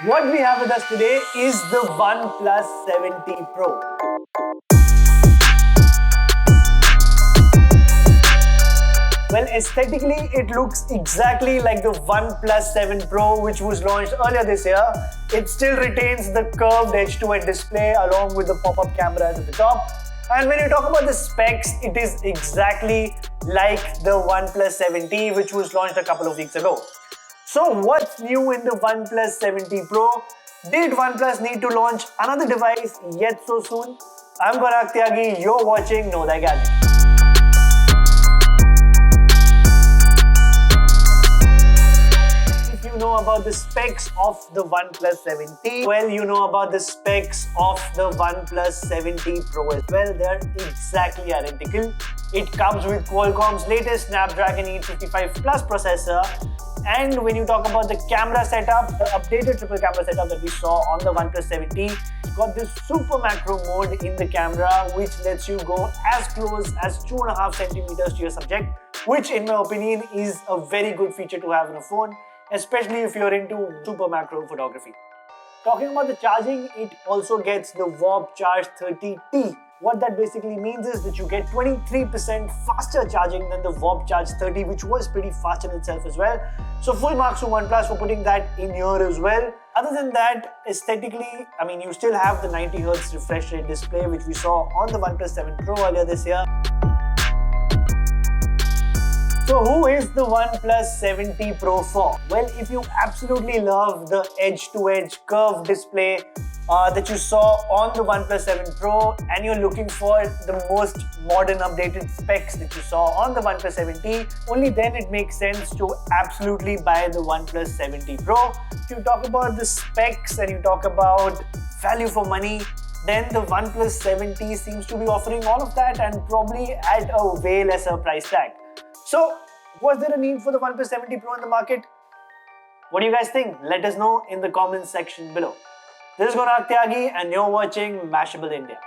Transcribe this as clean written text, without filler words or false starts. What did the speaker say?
What we have with us today is the OnePlus 70 Pro. Well, aesthetically, it looks exactly like the OnePlus 7 Pro, which was launched earlier this year. It still retains the curved edge-to-edge display along with the pop-up cameras at the top. And when you talk about the specs, it is exactly like the OnePlus 70, which was launched a couple of weeks ago. So what's new in the OnePlus 70 Pro? Did OnePlus need to launch another device yet so soon? I'm Gaurav Tyagi, you're watching Know Thy Gadget. If you know about the specs of the OnePlus 70, well, you know about the specs of the OnePlus 70 Pro as well. They're exactly identical. It comes with Qualcomm's latest Snapdragon 855 Plus processor. And when you talk about the camera setup, the updated triple camera setup that we saw on the OnePlus 70 got this super macro mode in the camera, which lets you go as close as 2.5 centimeters to your subject, which in my opinion is a very good feature to have in a phone, especially if you're into super macro photography. Talking about the charging, it also gets the Warp Charge 30T. What that basically means is that you get 23% faster charging than the Warp Charge 30, which was pretty fast in itself as well. So full marks to OnePlus for putting that in here as well. Other than that, aesthetically, I mean, you still have the 90Hz refresh rate display, which we saw on the OnePlus 7 Pro earlier this year. So who is the OnePlus 70 Pro for? Well, if you absolutely love the edge-to-edge curved display that you saw on the OnePlus 7 Pro and you're looking for the most modern updated specs that you saw on the OnePlus 70, only then it makes sense to absolutely buy the OnePlus 70 Pro. If you talk about the specs and you talk about value for money, then the OnePlus 70 seems to be offering all of that and probably at a way lesser price tag. So, was there a need for the OnePlus 70 Pro in the market? What do you guys think? Let us know in the comments section below. This is Gaurav Tyagi and you're watching Mashable India.